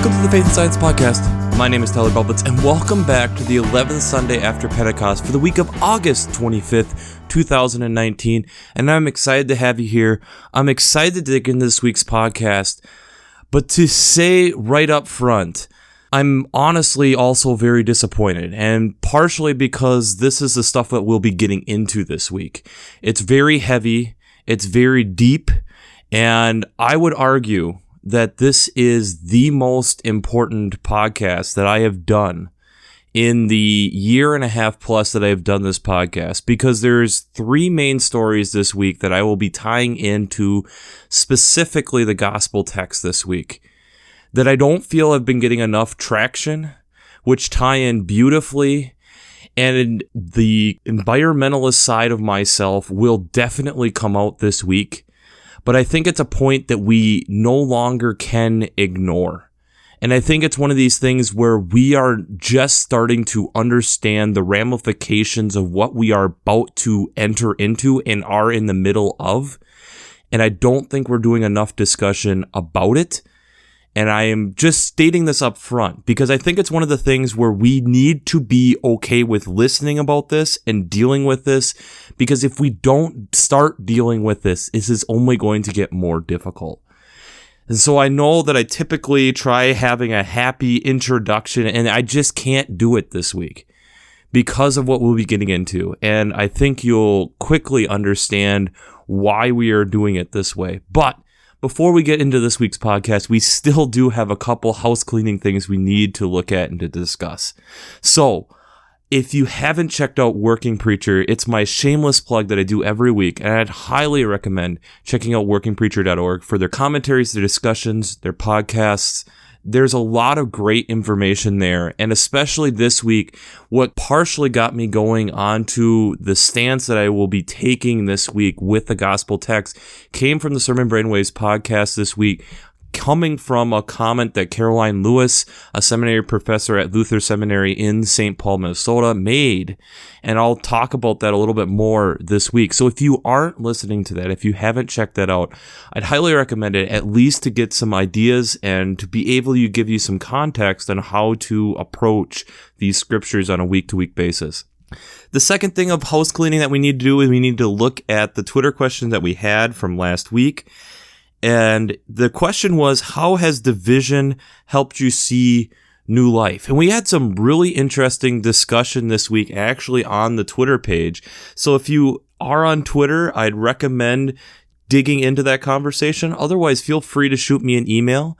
Welcome to the Faith and Science Podcast. My name is Tyler Bublitz, and welcome back to the 11th Sunday after Pentecost for the week of August 25th, 2019. And I'm excited to have you here. I'm excited to dig into this week's podcast. But to say right up front, I'm honestly also very disappointed, and partially because this is the stuff that we'll be getting into this week. It's very heavy, it's very deep, and I would argue that this is the most important podcast that I have done in the year and a half plus that I've done this podcast, because there's three main stories this week that I will be tying into specifically the gospel text this week that I don't feel have been getting enough traction, which tie in beautifully. And the environmentalist side of myself will definitely come out this week. But I think it's a point that we no longer can ignore. And I think it's one of these things where we are just starting to understand the ramifications of what we are about to enter into and are in the middle of. And I don't think we're doing enough discussion about it. And I am just stating this up front because I think it's one of the things where we need to be okay with listening about this and dealing with this, because if we don't start dealing with this, this is only going to get more difficult. And so I know that I typically try having a happy introduction, and I just can't do it this week because of what we'll be getting into. And I think you'll quickly understand why we are doing it this way. But before we get into this week's podcast, we still do have a couple house cleaning things we need to look at and to discuss. So, if you haven't checked out Working Preacher, it's my shameless plug that I do every week, and I'd highly recommend checking out workingpreacher.org for their commentaries, their discussions, their podcasts. There's a lot of great information there, and especially this week, what partially got me going onto the stance that I will be taking this week with the gospel text came from the Sermon Brainwaves podcast this week, coming from a comment that Caroline Lewis, a seminary professor at Luther Seminary in St. Paul, Minnesota, made. And I'll talk about that a little bit more this week. So if you aren't listening to that, if you haven't checked that out, I'd highly recommend it, at least to get some ideas and to be able to give you some context on how to approach these scriptures on a week-to-week basis. The second thing of house cleaning that we need to do is we need to look at the Twitter question that we had from last week. And the question was, how has division helped you see new life? And we had some really interesting discussion this week actually on the Twitter page. So if you are on Twitter, I'd recommend digging into that conversation. Otherwise, feel free to shoot me an email.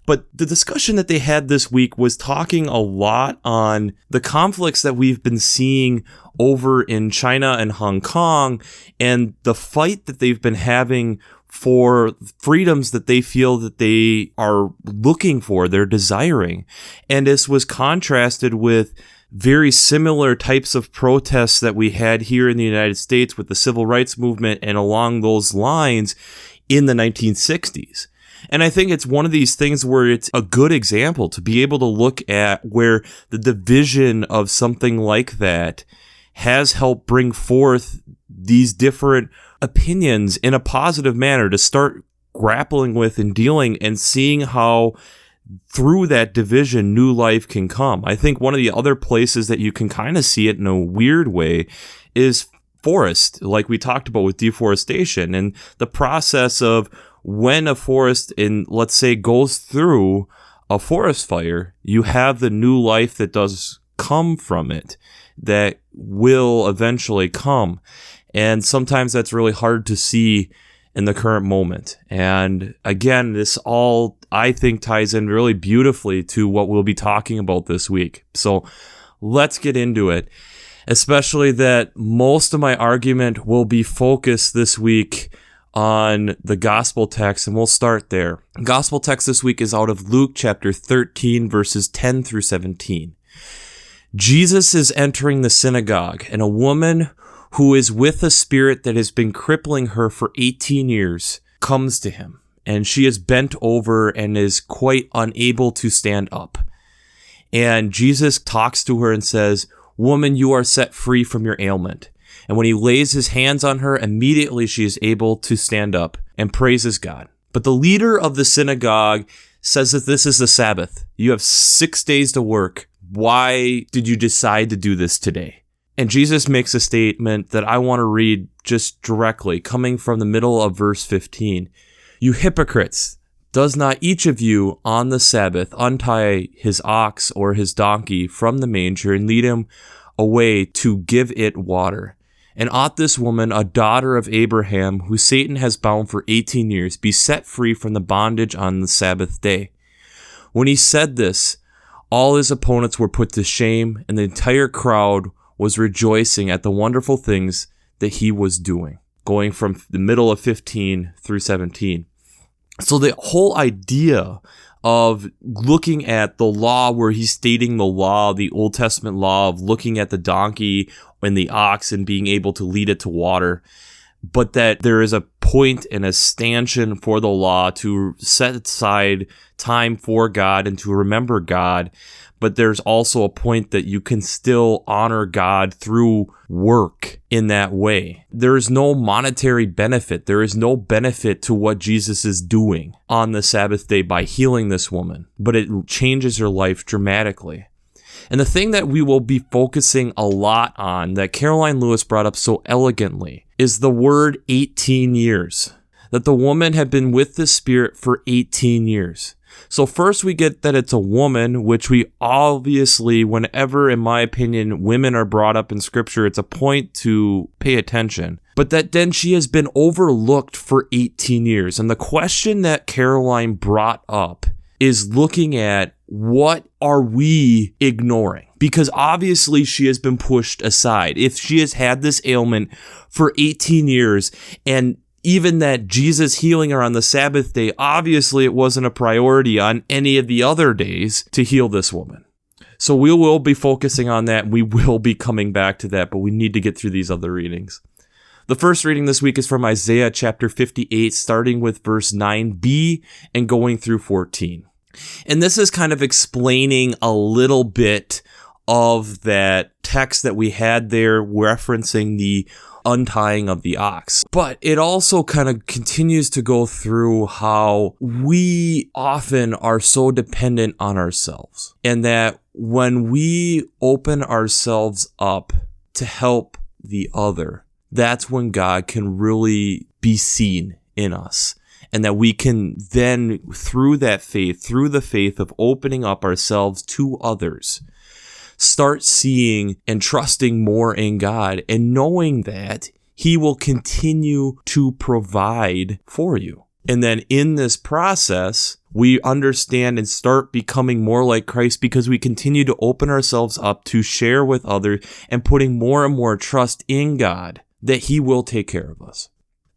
But the discussion that they had this week was talking a lot on the conflicts that we've been seeing over in China and Hong Kong and the fight that they've been having for freedoms that they feel that they are looking for, they're desiring. And this was contrasted with very similar types of protests that we had here in the United States with the civil rights movement and along those lines in the 1960s. And I think it's one of these things where it's a good example to be able to look at where the division of something like that has helped bring forth these different opinions in a positive manner to start grappling with and dealing and seeing how through that division new life can come. I think one of the other places that you can kind of see it in a weird way is forest, like we talked about with deforestation and the process of when a forest let's say goes through a forest fire, you have the new life that does come from it that will eventually come. And sometimes that's really hard to see in the current moment. And again, this all, I think, ties in really beautifully to what we'll be talking about this week. So let's get into it, especially that most of my argument will be focused this week on the gospel text, and we'll start there. Gospel text this week is out of Luke chapter 13, verses 10 through 17. Jesus is entering the synagogue, and a woman who is with a spirit that has been crippling her for 18 years comes to him, and she is bent over and is quite unable to stand up. And Jesus talks to her and says, "Woman, you are set free from your ailment." And when he lays his hands on her, immediately she is able to stand up and praises God. But the leader of the synagogue says that this is the Sabbath. You have 6 days to work. Why did you decide to do this today? And Jesus makes a statement that I want to read just directly, coming from the middle of verse 15. You hypocrites, does not each of you on the Sabbath untie his ox or his donkey from the manger and lead him away to give it water? And ought this woman, a daughter of Abraham, who Satan has bound for 18 years, be set free from the bondage on the Sabbath day? When he said this, all his opponents were put to shame, and the entire crowd was rejoicing at the wonderful things that he was doing, going from the middle of 15 through 17. So the whole idea of looking at the law, where he's stating the law, the Old Testament law of looking at the donkey and the ox and being able to lead it to water, but that there is a point and a stanchion for the law to set aside time for God and to remember God. But there's also a point that you can still honor God through work in that way. There is no monetary benefit. There is no benefit to what Jesus is doing on the Sabbath day by healing this woman, but it changes her life dramatically. And the thing that we will be focusing a lot on, that Caroline Lewis brought up so elegantly, is the word 18 years. That the woman had been with the Spirit for 18 years. So first we get that it's a woman, which we obviously, whenever, in my opinion, women are brought up in Scripture, it's a point to pay attention. But that then she has been overlooked for 18 years. And the question that Caroline brought up is looking at, what are we ignoring? Because obviously she has been pushed aside. If she has had this ailment for 18 years, and even that Jesus healing her on the Sabbath day, obviously it wasn't a priority on any of the other days to heal this woman. So we will be focusing on that. We will be coming back to that, but we need to get through these other readings. The first reading this week is from Isaiah chapter 58, starting with verse 9b and going through 14. And this is kind of explaining a little bit of that text that we had there referencing the untying of the ox. But it also kind of continues to go through how we often are so dependent on ourselves, and that when we open ourselves up to help the other, that's when God can really be seen in us. And that we can then, through that faith, through the faith of opening up ourselves to others, start seeing and trusting more in God and knowing that He will continue to provide for you. And then in this process, we understand and start becoming more like Christ because we continue to open ourselves up to share with others and putting more and more trust in God that He will take care of us.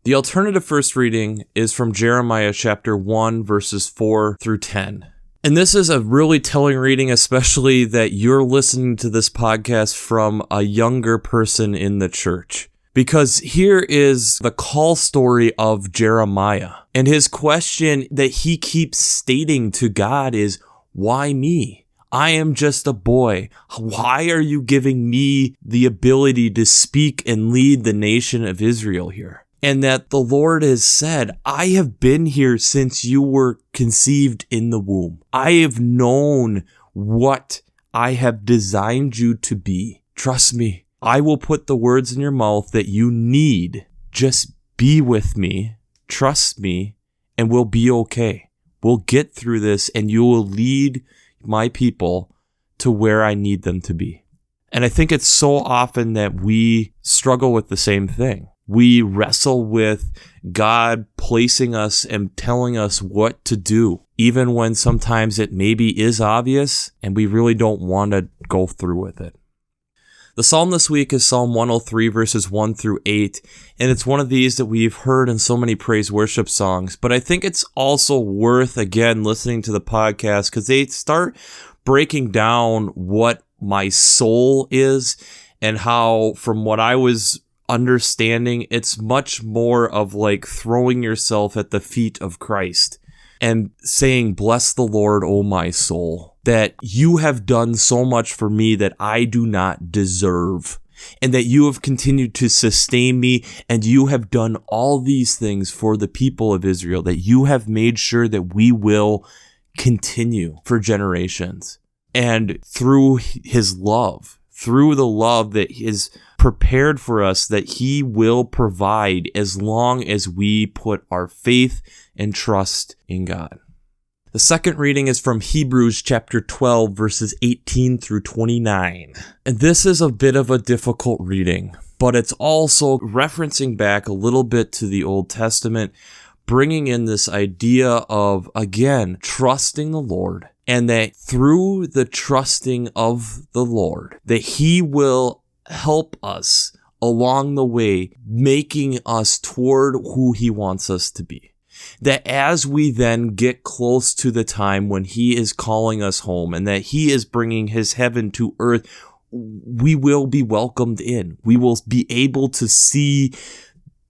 The alternative first reading is from Jeremiah chapter 1, verses 4 through 10. And this is a really telling reading, especially that you're listening to this podcast from a younger person in the church. Because here is the call story of Jeremiah. And his question that he keeps stating to God is, why me? I am just a boy. Why are you giving me the ability to speak and lead the nation of Israel here? And that the Lord has said, I have been here since you were conceived in the womb. I have known what I have designed you to be. Trust me, I will put the words in your mouth that you need. Just be with me, trust me, and we'll be okay. We'll get through this, and you will lead my people to where I need them to be. And I think it's so often that we struggle with the same thing. We wrestle with God placing us and telling us what to do, even when sometimes it maybe is obvious and we really don't want to go through with it. The psalm this week is Psalm 103, verses 1 through 8, and it's one of these that we've heard in so many praise worship songs, but I think it's also worth, again, listening to the podcast because they start breaking down what my soul is and how, from what I was understanding, it's much more of like throwing yourself at the feet of Christ and saying, bless the Lord, O my soul, that you have done so much for me that I do not deserve, and that you have continued to sustain me, and you have done all these things for the people of Israel, that you have made sure that we will continue for generations. And through his love, through the love that is prepared for us, that he will provide as long as we put our faith and trust in God. The second reading is from Hebrews chapter 12, verses 18 through 29. And this is a bit of a difficult reading, but it's also referencing back a little bit to the Old Testament, bringing in this idea of, again, trusting the Lord, and that through the trusting of the Lord, that he will help us along the way, making us toward who he wants us to be. That as we then get close to the time when he is calling us home and that he is bringing his heaven to earth, we will be welcomed in. We will be able to see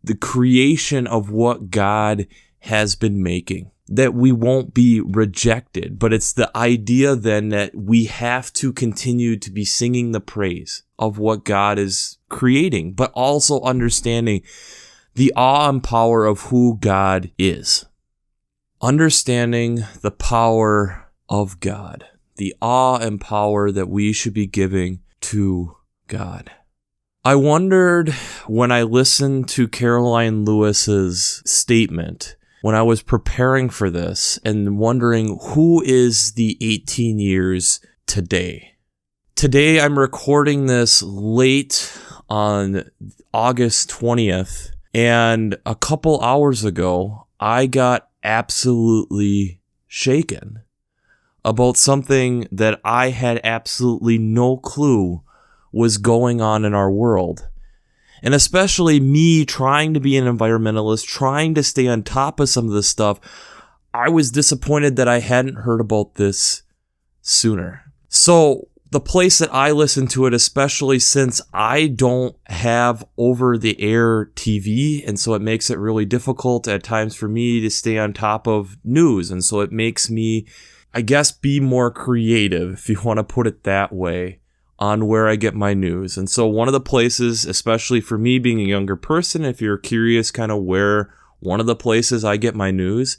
the creation of what God has been making, that we won't be rejected. But it's the idea then that we have to continue to be singing the praise of what God is creating, but also understanding the awe and power of who God is. Understanding the power of God, the awe and power that we should be giving to God. I wondered when I listened to Caroline Lewis's statement, when I was preparing for this, and wondering who is the 18 years today. Today I'm recording this late on August 20th. And a couple hours ago, I got absolutely shaken about something that I had absolutely no clue was going on in our world. And especially me trying to be an environmentalist, trying to stay on top of some of this stuff, I was disappointed that I hadn't heard about this sooner. So the place that I listen to it, especially since I don't have over-the-air TV, and so it makes it really difficult at times for me to stay on top of news, and so it makes me, I guess, be more creative, if you want to put it that way, on where I get my news. And so one of the places, especially for me being a younger person, if you're curious kind of where one of the places I get my news,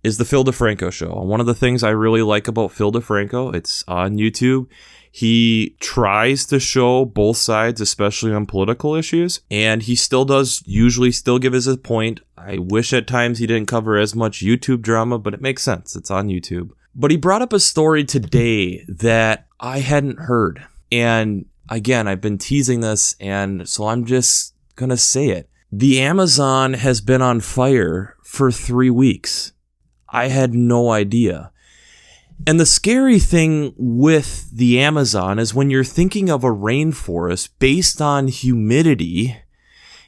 is the Phil DeFranco Show. And one of the things I really like about Phil DeFranco, it's on YouTube. He tries to show both sides, especially on political issues, and he still does usually still give his point. I wish at times he didn't cover as much YouTube drama, but it makes sense. It's on YouTube. But he brought up a story today that I hadn't heard. And again, I've been teasing this, and so I'm just going to say it. The Amazon has been on fire for 3 weeks. I had no idea. And the scary thing with the Amazon is when you're thinking of a rainforest based on humidity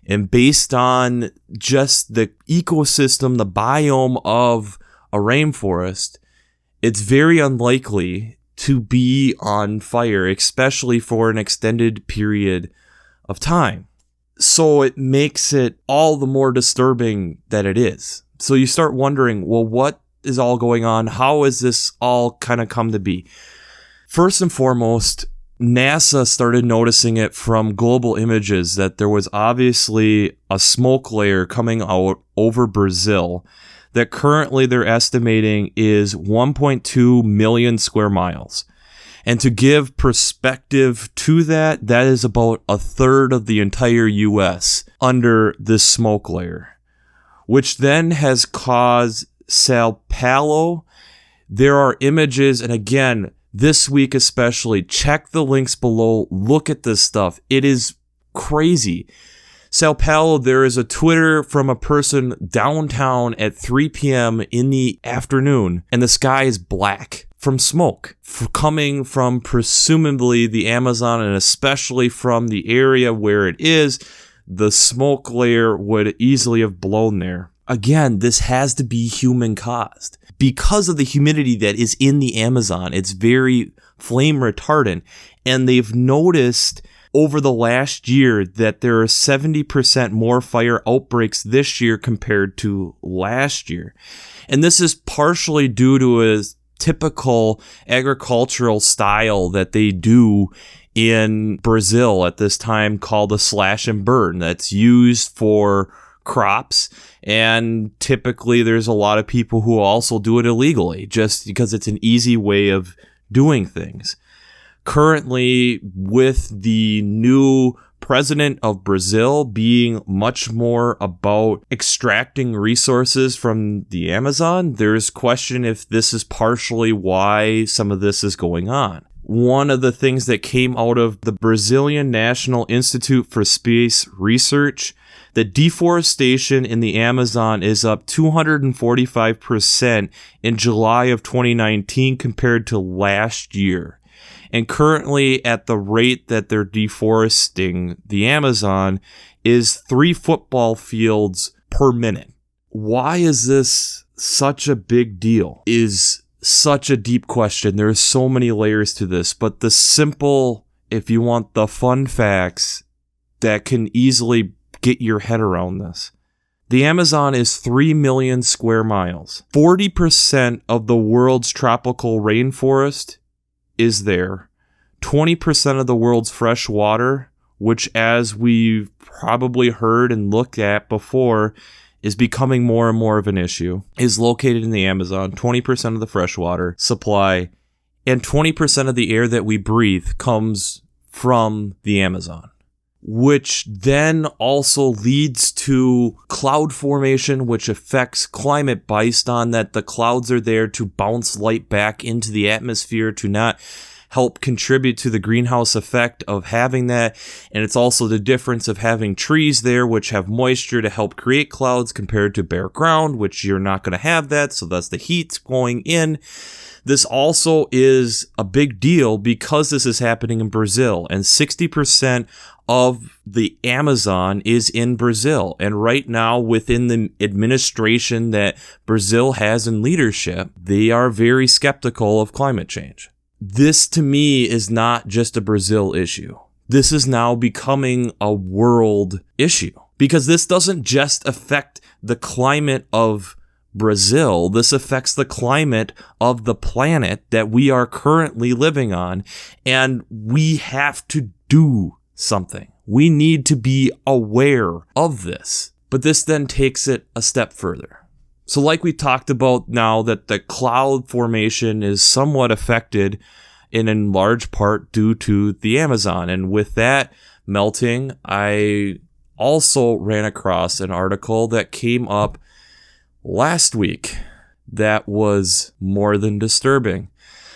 and based on just the ecosystem, the biome of a rainforest, it's very unlikely to be on fire, especially for an extended period of time. So it makes it all the more disturbing that it is. So you start wondering, well, what is all going on? How is this all kind of come to be? First and foremost, NASA started noticing it from global images that there was obviously a smoke layer coming out over Brazil that currently they're estimating is 1.2 million square miles. And to give perspective to that, that is about a third of the entire US under this smoke layer, which then has caused Sao Paulo. There are images, and again, this week especially, check the links below, look at this stuff. It is crazy. Sao Paulo, there is a Twitter from a person downtown at 3 p.m. in the afternoon, and the sky is black from smoke coming from presumably the Amazon, and especially from the area where it is. The smoke layer would easily have blown there. Again, this has to be human caused. Because of the humidity that is in the Amazon, it's very flame retardant. And they've noticed over the last year that there are 70% more fire outbreaks this year compared to last year. And this is partially due to a typical agricultural style that they do in Brazil at this time called a slash and burn, that's used for crops, and typically there's a lot of people who also do it illegally just because it's an easy way of doing things. Currently, with the new president of Brazil being much more about extracting resources from the Amazon, there's question if this is partially why some of this is going on. One of the things that came out of the Brazilian National Institute for Space Research, the deforestation in the Amazon is up 245% in July of 2019 compared to last year. And currently, at the rate that they're deforesting the Amazon is 3 football fields per minute. Why is this such a big deal? Is such a deep question. There's so many layers to this, but the simple, if you want the fun facts that can easily get your head around this. The Amazon is 3 million square miles. 40% of the world's tropical rainforest is there. 20% of the world's fresh water, which as we've probably heard and looked at before, is becoming more and more of an issue, is located in the Amazon. 20% of the freshwater supply and 20% of the air that we breathe comes from the Amazon, which then also leads to cloud formation, which affects climate based on that the clouds are there to bounce light back into the atmosphere to not help contribute to the greenhouse effect of having that. And it's also the difference of having trees there, which have moisture to help create clouds compared to bare ground, which you're not going to have that. So that's the heat's going in. This also is a big deal because this is happening in Brazil, and 60% of the Amazon is in Brazil. And right now, within the administration that Brazil has in leadership, they are very skeptical of climate change. This, to me, is not just a Brazil issue. This is now becoming a world issue because this doesn't just affect the climate of Brazil. This affects the climate of the planet that we are currently living on, and we have to do something. We need to be aware of this. But this then takes it a step further. So like we talked about now that the cloud formation is somewhat affected in large part due to the Amazon. And with that melting, I also ran across an article that came up last week that was more than disturbing.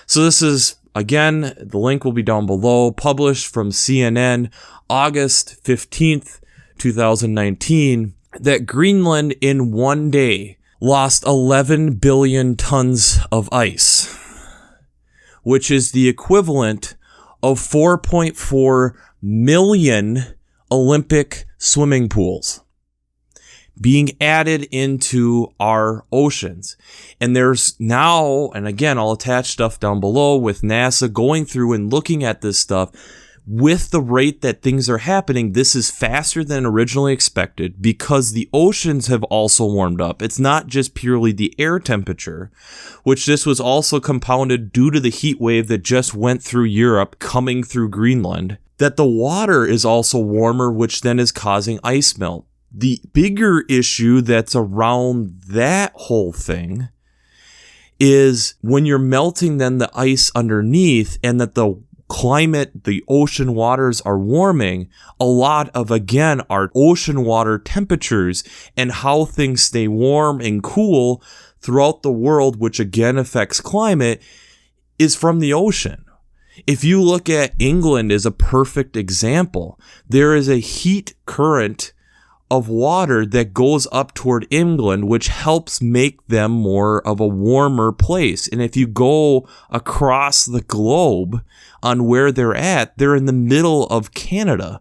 So this is, again, the link will be down below, published from CNN, August 15th, 2019, that Greenland in one day lost 11 billion tons of ice, which is the equivalent of 4.4 million Olympic swimming pools being added into our oceans. And there's now, and again, I'll attach stuff down below with NASA going through and looking at this stuff. With the rate that things are happening, this is faster than originally expected because the oceans have also warmed up. It's not just purely the air temperature, which this was also compounded due to the heat wave that just went through Europe coming through Greenland, that the water is also warmer, which then is causing ice melt. The bigger issue that's around that whole thing is when you're melting then the ice underneath and that the climate, the ocean waters are warming, a lot of, again, our ocean water temperatures and how things stay warm and cool throughout the world, which again affects climate, is from the ocean. If you look at England as a perfect example, there is a heat current of water that goes up toward England, which helps make them more of a warmer place. And if you go across the globe on where they're in the middle of Canada,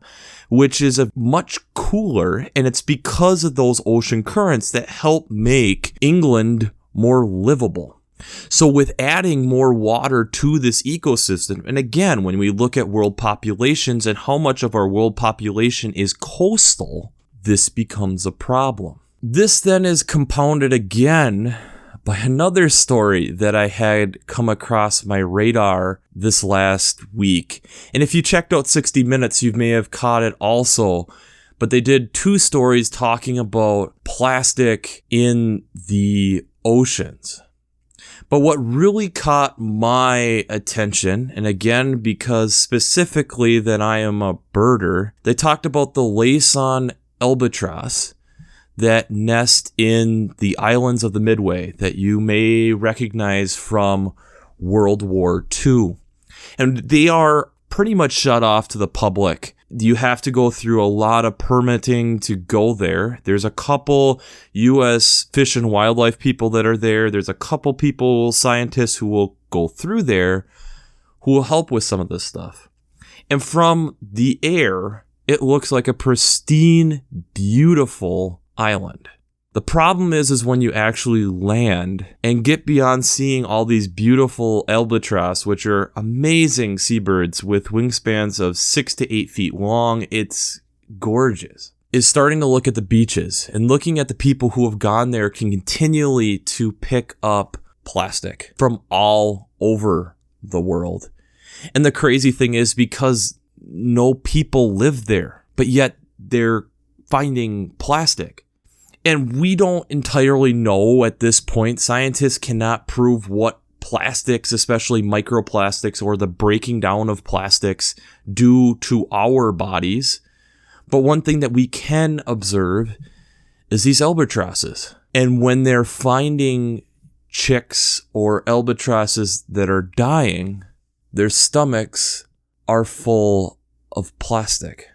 which is a much cooler, and it's because of those ocean currents that help make England more livable. So with adding more water to this ecosystem, and again, when we look at world populations and how much of our world population is coastal, this becomes a problem. This then is compounded again by another story that I had come across my radar this last week. And if you checked out 60 Minutes, you may have caught it also. but they did 2 stories talking about plastic in the oceans. But what really caught my attention, and again, because specifically that I am a birder, they talked about the Laysan albatross that nest in the islands of the Midway that you may recognize from World War II. And they are pretty much shut off to the public. You have to go through a lot of permitting to go there. There's a couple U.S. Fish and Wildlife people that are there. There's a couple people, scientists, who will go through there who will help with some of this stuff. And from the air, it looks like a pristine, beautiful island. The problem is when you actually land and get beyond seeing all these beautiful albatross, which are amazing seabirds with wingspans of 6 to 8 feet long, it's gorgeous, is starting to look at the beaches and looking at the people who have gone there can continually to pick up plastic from all over the world. And the crazy thing is because no people live there, but yet they're finding plastic. And we don't entirely know at this point. Scientists cannot prove what plastics, especially microplastics or the breaking down of plastics, do to our bodies. But one thing that we can observe is these albatrosses. And when they're finding chicks or albatrosses that are dying, their stomachs are full of plastic.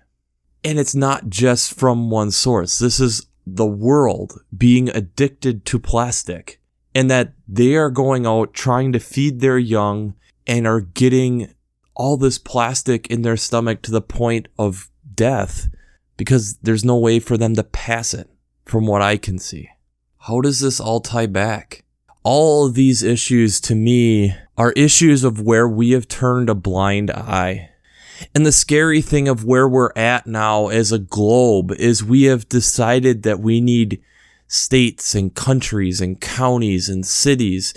And it's not just from one source. This is the world being addicted to plastic, and that they are going out trying to feed their young and are getting all this plastic in their stomach to the point of death because there's no way for them to pass it, from what I can see. How does this all tie back? All of these issues to me are issues of where we have turned a blind eye. And the scary thing of where we're at now as a globe is we have decided that we need states and countries and counties and cities.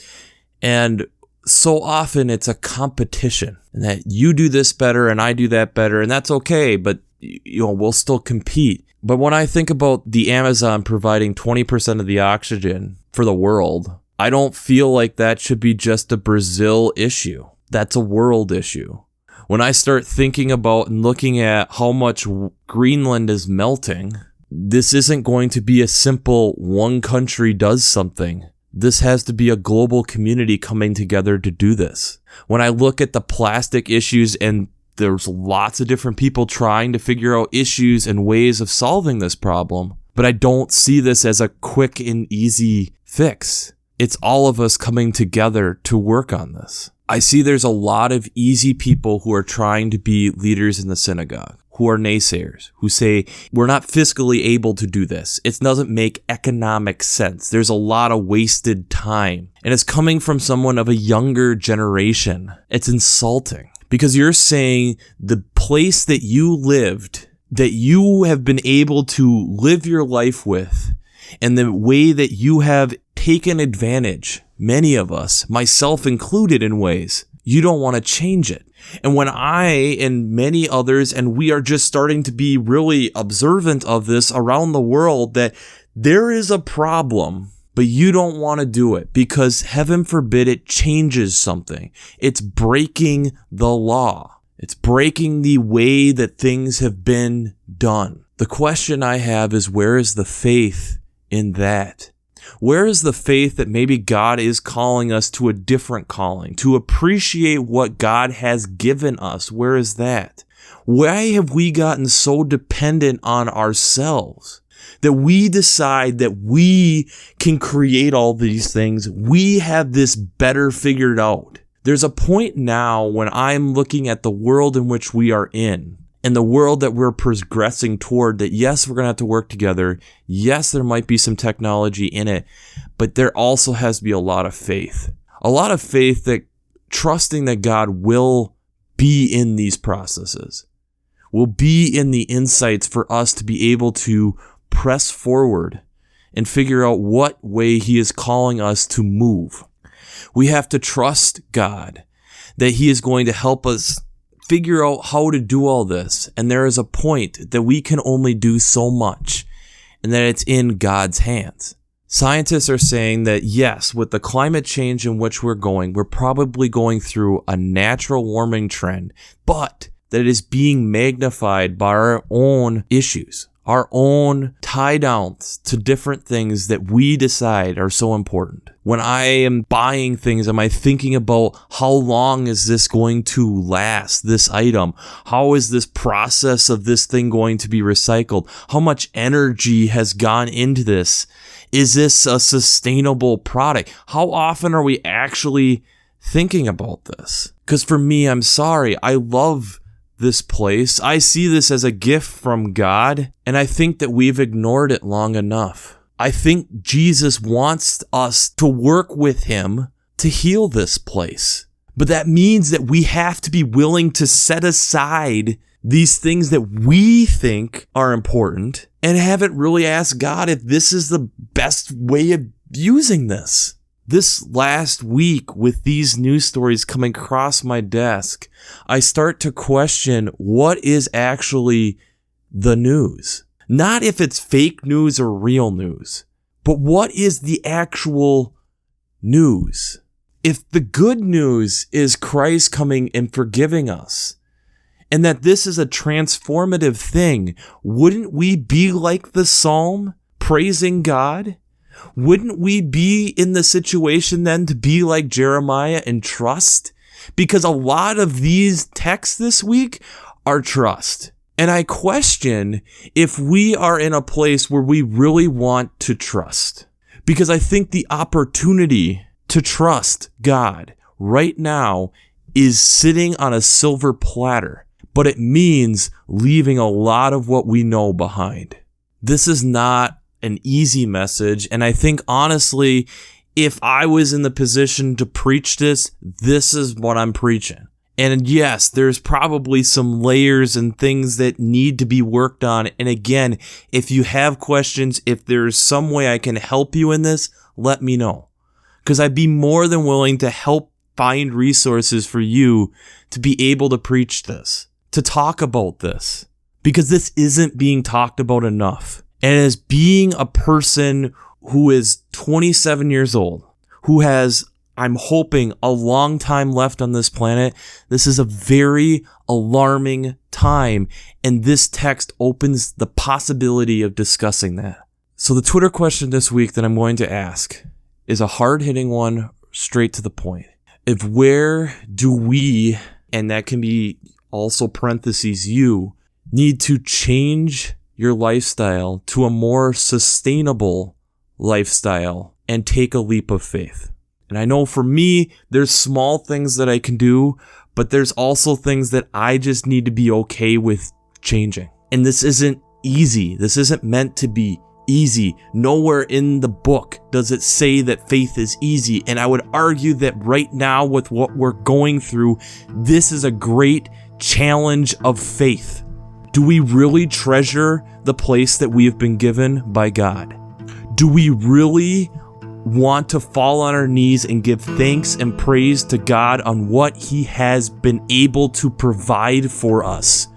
And so often it's a competition, and that you do this better and I do that better, and that's okay, but we'll still compete. But when I think about the Amazon providing 20% of the oxygen for the world, I don't feel like that should be just a Brazil issue. That's a world issue. When I start thinking about and looking at how much Greenland is melting, this isn't going to be a simple one country does something. This has to be a global community coming together to do this. When I look at the plastic issues, and there's lots of different people trying to figure out issues and ways of solving this problem, but I don't see this as a quick and easy fix. It's all of us coming together to work on this. I see there's a lot of easy people who are trying to be leaders in the synagogue, who are naysayers, who say, we're not fiscally able to do this. It doesn't make economic sense. There's a lot of wasted time. And it's coming from someone of a younger generation. It's insulting because you're saying the place that you lived, that you have been able to live your life with, and the way that you have taken advantage, many of us, myself included in ways, you don't want to change it. And when I and many others, and we are just starting to be really observant of this around the world, that there is a problem, but you don't want to do it because heaven forbid it changes something. It's breaking the law. It's breaking the way that things have been done. The question I have is, where is the faith in that? Where is the faith that maybe God is calling us to a different calling, to appreciate what God has given us? Where is that? Why have we gotten so dependent on ourselves that we decide that we can create all these things? We have this better figured out. There's a point now when I'm looking at the world in which we are in, and the world that we're progressing toward, that yes, we're going to have to work together. Yes, there might be some technology in it, but there also has to be a lot of faith. A lot of faith that trusting that God will be in these processes, will be in the insights for us to be able to press forward and figure out what way He is calling us to move. We have to trust God that He is going to help us figure out how to do all this. And there is a point that we can only do so much, and that it's in God's hands. Scientists are saying that yes, with the climate change in which we're probably going through a natural warming trend, but that it is being magnified by our own issues, our own tie downs to different things that we decide are so important. When I am buying things, am I thinking about how long is this going to last, this item? How is this process of this thing going to be recycled? How much energy has gone into this? Is this a sustainable product? How often are we actually thinking about this? Because for me, I'm sorry, I love this place. I see this as a gift from God, and I think that we've ignored it long enough. I think Jesus wants us to work with him to heal this place. But that means that we have to be willing to set aside these things that we think are important and haven't really asked God if this is the best way of using this. This last week, with these news stories coming across my desk, I start to question what is actually the news. Not if it's fake news or real news, but what is the actual news? If the good news is Christ coming and forgiving us, and that this is a transformative thing, wouldn't we be like the Psalm, praising God? Wouldn't we be in the situation then to be like Jeremiah and trust? Because a lot of these texts this week are trust. And I question if we are in a place where we really want to trust. Because I think the opportunity to trust God right now is sitting on a silver platter. But it means leaving a lot of what we know behind. This is not an easy message, and I think honestly, if I was in the position to preach this, this is what I'm preaching. And yes, there's probably some layers and things that need to be worked on. And again, if you have questions, if there's some way I can help you in this, let me know. Because I'd be more than willing to help find resources for you to be able to preach this, to talk about this, because this isn't being talked about enough. And as being a person who is 27 years old, who has, I'm hoping, a long time left on this planet, this is a very alarming time, and this text opens the possibility of discussing that. So the Twitter question this week that I'm going to ask is a hard-hitting one, straight to the point. If where do we, and that can be also parentheses you, need to change your lifestyle to a more sustainable lifestyle and take a leap of faith? And I know for me, there's small things that I can do, but there's also things that I just need to be okay with changing. And this isn't easy. This isn't meant to be easy. Nowhere in the book does it say that faith is easy. And I would argue that right now, with what we're going through, this is a great challenge of faith. Do we really treasure the place that we have been given by God? Do we really want to fall on our knees and give thanks and praise to God on what He has been able to provide for us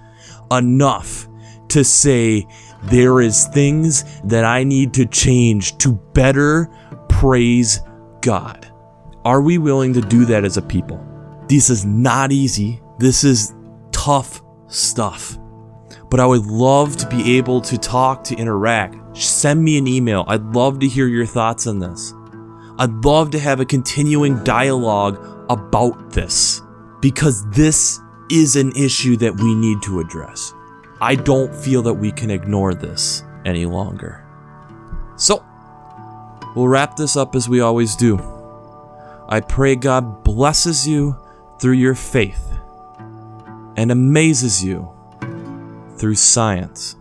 enough to say, there is things that I need to change to better praise God? Are we willing to do that as a people? This is not easy. This is tough stuff. But I would love to be able to talk, to interact. Send me an email. I'd love to hear your thoughts on this. I'd love to have a continuing dialogue about this, because this is an issue that we need to address. I don't feel that we can ignore this any longer. So, we'll wrap this up as we always do. I pray God blesses you through your faith and amazes you through science.